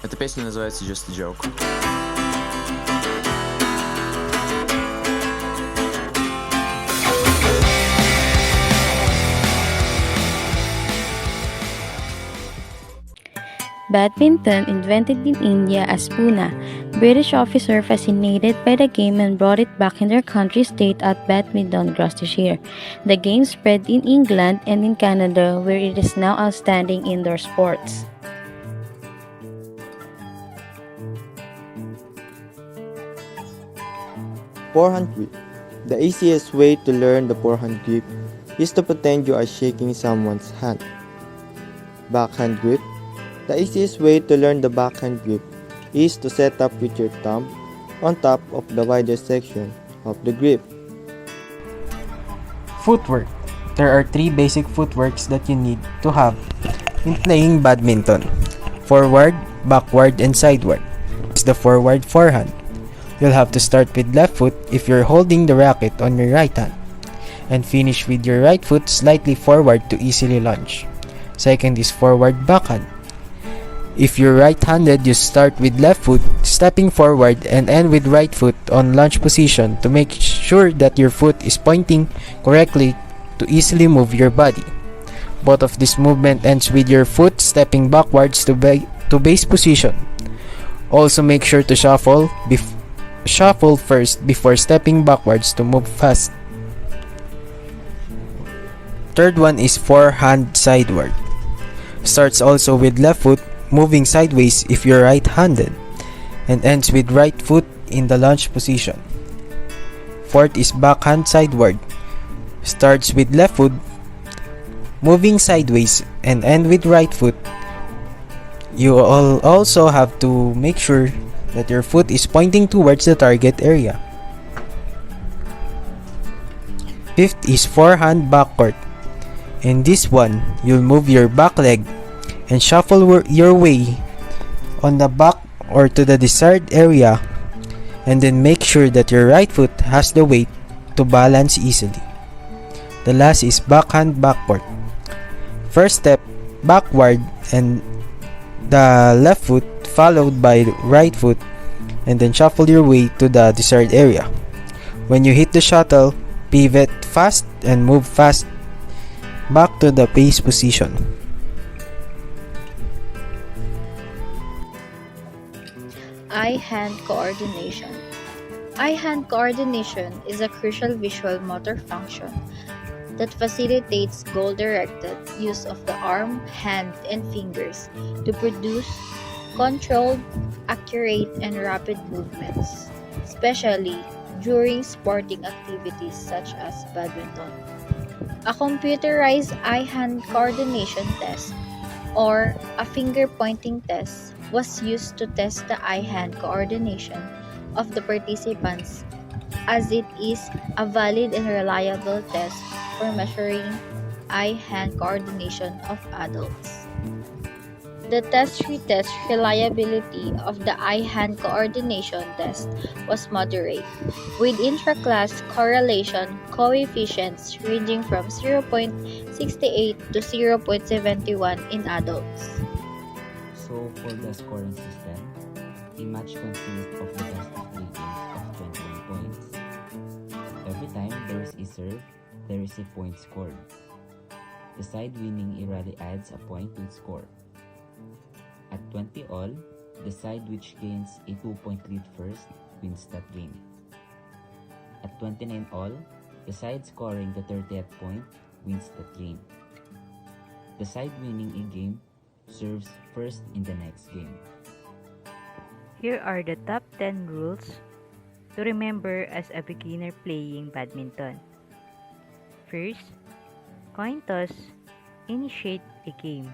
Эта песня называется Just a Joke. Badminton, invented in India as Pune. British officer fascinated by the game and brought it back in their country state at Badminton, Gloucestershire. The game spread in England and in Canada, where it is now outstanding indoor sports. Forehand grip. The easiest way to learn the forehand grip is to pretend you are shaking someone's hand. Backhand grip. The easiest way to learn the backhand grip is to set up with your thumb on top of the wider section of the grip. Footwork. There are three basic footworks that you need to have in playing badminton. Forward, backward, and sideward. It's the forward forehand. You'll have to start with left foot if you're holding the racket on your right hand, and finish with your right foot slightly forward to easily launch. Second is forward backhand. If you're right-handed, you start with left foot, stepping forward, and end with right foot on launch position to make sure that your foot is pointing correctly to easily move your body. Both of this movement ends with your foot stepping backwards to base position. Also make sure to shuffle first before stepping backwards to move fast. Third one is forehand sideward. Starts also with left foot, moving sideways if you're right-handed, and ends with right foot in the launch position. Fourth is backhand sideward. Starts with left foot, moving sideways, and end with right foot. You will also have to make sure that your foot is pointing towards the target area. Fifth is forehand backward. In this one, you'll move your back leg and shuffle your way on the back or to the desired area, and then make sure that your right foot has the weight to balance easily. The last is backhand backward. First step backward and the left foot followed by the right foot, and then shuffle your way to the desired area. When you hit the shuttle, pivot fast and move fast back to the base position. Eye-hand coordination. Eye-hand coordination is a crucial visual motor function that facilitates goal-directed use of the arm, hand, and fingers to produce controlled, accurate, and rapid movements, especially during sporting activities such as badminton. A computerized eye-hand coordination test, or a finger-pointing test, was used to test the eye-hand coordination of the participants, as it is a valid and reliable test for measuring eye-hand coordination of adults. The retest reliability of the eye-hand coordination test was moderate, with intra-class correlation coefficients ranging from 0.68 to 0.71 in adults. So for the scoring system, a match consists of the best of 3 games of 21 points. Every time there is a serve, there is a point scored. The side winning a rally adds a point to its score. At 20 all, the side which gains a 2-point lead first wins that game. At 29 all, the side scoring the 30th point wins that game. The side winning a game serves first in the next game. Here are the top 10 rules to remember as a beginner playing badminton. First, coin toss initiate a game.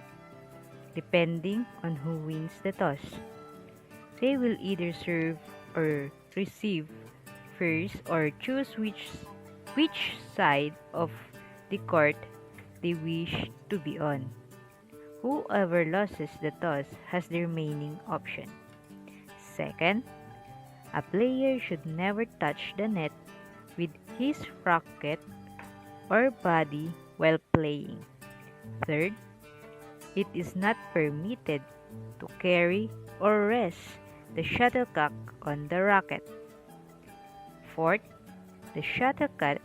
Depending on who wins the toss, they will either serve or receive first or choose which side of the court they wish to be on. Whoever loses the toss has the remaining option. Second, a player should never touch the net with his racket or body while playing. Third, it is not permitted to carry or rest the shuttlecock on the racket. Fourth, the shuttlecock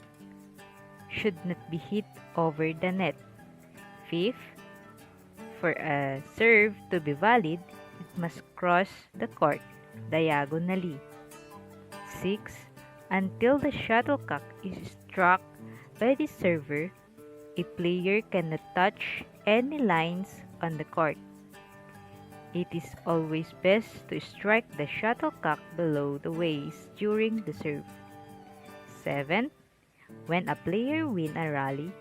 should not be hit over the net. Fifth, for a serve to be valid, it must cross the court diagonally. Sixth, until the shuttlecock is struck by the server, a player cannot touch any lines on the court. It is always best to strike the shuttlecock below the waist during the serve. 7. When a player wins a rally,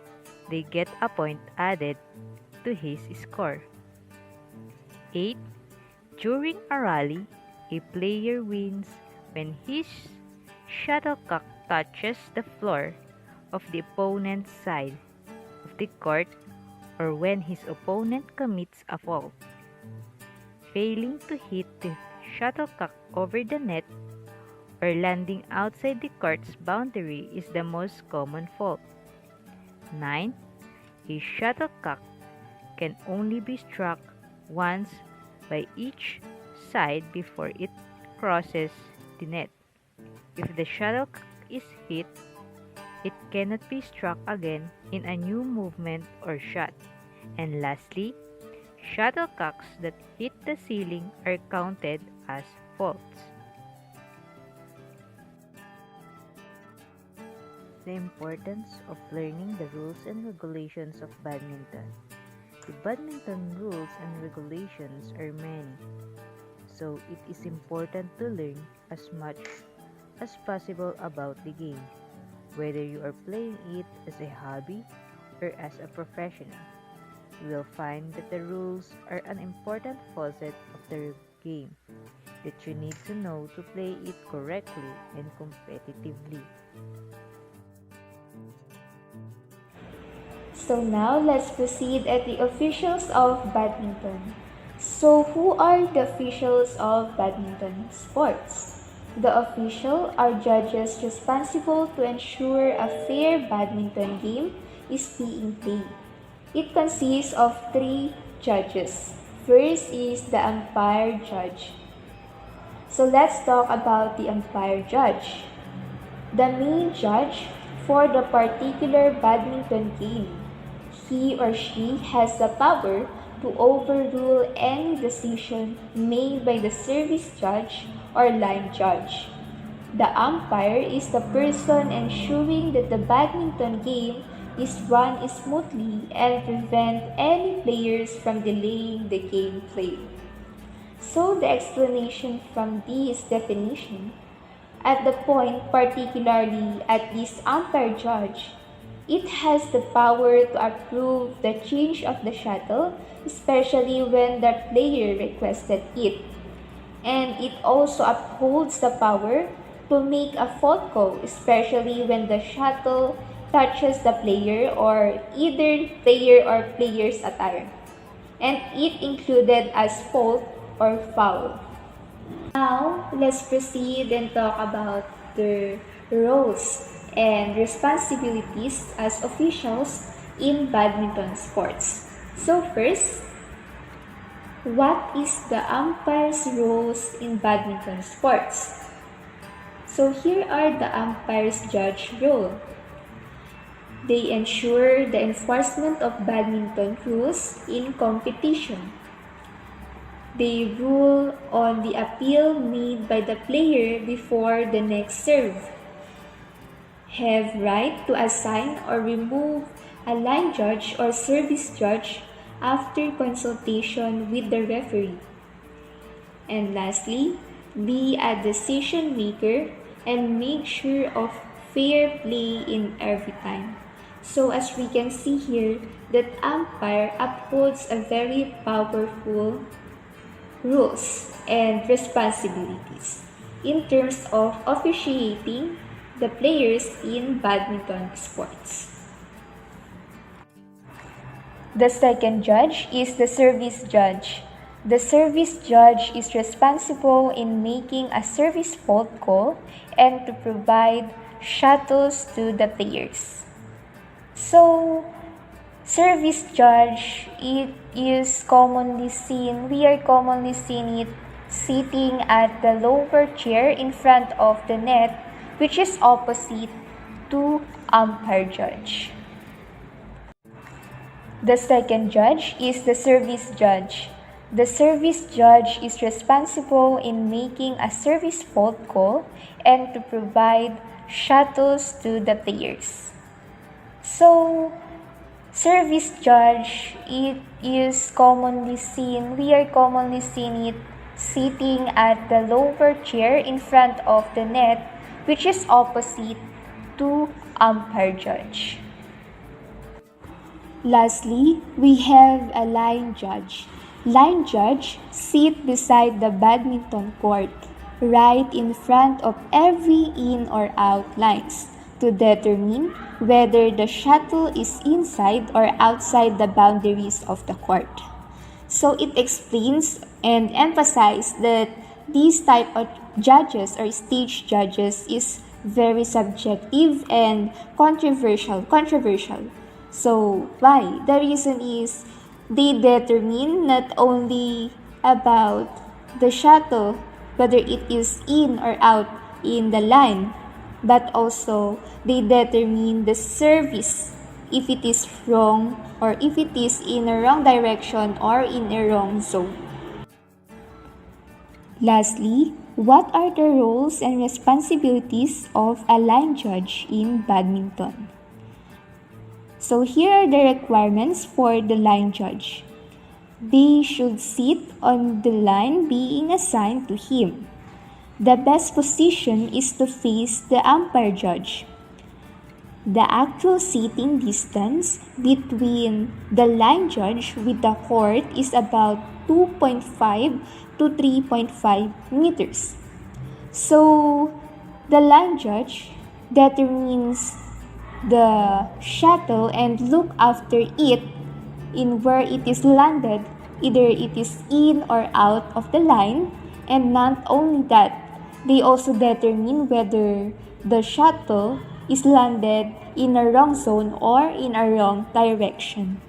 they get a point added to his score. 8. During a rally, a player wins when his shuttlecock touches the floor of the opponent's side of the court or when his opponent commits a fault. Failing to hit the shuttlecock over the net or landing outside the court's boundary is the most common fault. 9. A shuttlecock can only be struck once by each side before it crosses the net. If the shuttlecock is hit, it cannot be struck again in a new movement or shot. And lastly, shuttlecocks that hit the ceiling are counted as faults. The importance of learning the rules and regulations of badminton. The badminton rules and regulations are many, so it is important to learn as much as possible about the game, whether you are playing it as a hobby or as a professional. You will find that the rules are an important facet of the game that you need to know to play it correctly and competitively. So now let's proceed at the officials of badminton. So who are the officials of badminton sports? The officials are judges responsible to ensure a fair badminton game is being played. It consists of 3 judges. First is the umpire judge. So let's talk about the umpire judge. The main judge for the particular badminton game. He or she has the power to overrule any decision made by the service judge or line judge. The umpire is the person ensuring that the badminton game is run smoothly and prevent any players from delaying the gameplay. So the explanation from this definition, at the point particularly at this umpire judge, it has the power to approve the change of the shuttle, especially when the player requested it. And it also upholds the power to make a fault call, especially when the shuttle touches the player or either player or player's attire. And it included as fault or foul. Now, let's proceed and talk about the roles and responsibilities as officials in badminton sports. So first, what is the umpire's roles in badminton sports? So here are the umpire's judge role. They ensure the enforcement of badminton rules in competition. They rule on the appeal made by the player before the next serve. Have right to assign or remove a line judge or service judge after consultation with the referee. And lastly, be a decision maker and make sure of fair play in every time. So as we can see here, that umpire upholds a very powerful rules and responsibilities in terms of officiating the players in badminton sports. The second judge is the service judge. The service judge is responsible in making a service fault call and to provide shuttles to the players. So, service judge, we are commonly seen it sitting at the lower chair in front of the net, which is opposite to umpire judge. The second judge is the service judge. The service judge is responsible in making a service fault call and to provide shuttles to the players. So, service judge, we are commonly seen it sitting at the lower chair in front of the net, which is opposite to umpire judge. Lastly, we have a line judge. Line judge sit beside the badminton court, right in front of every in or out lines to determine whether the shuttle is inside or outside the boundaries of the court. So it explains and emphasizes that these type of judges or stage judges is very subjective and controversial. So why? The reason is they determine not only about the shuttle, whether it is in or out in the line, but also they determine the service, if it is wrong or if it is in a wrong direction or in a wrong zone. Lastly, what are the roles and responsibilities of a line judge in badminton? So here are the requirements for the line judge. They should sit on the line being assigned to him. The best position is to face the umpire judge. The actual sitting distance between the line judge with the court is about 2.5 to 3.5 meters. So, the line judge determines the shuttle and look after it in where it is landed, either it is in or out of the line, and not only that, they also determine whether the shuttle is landed in a wrong zone or in a wrong direction.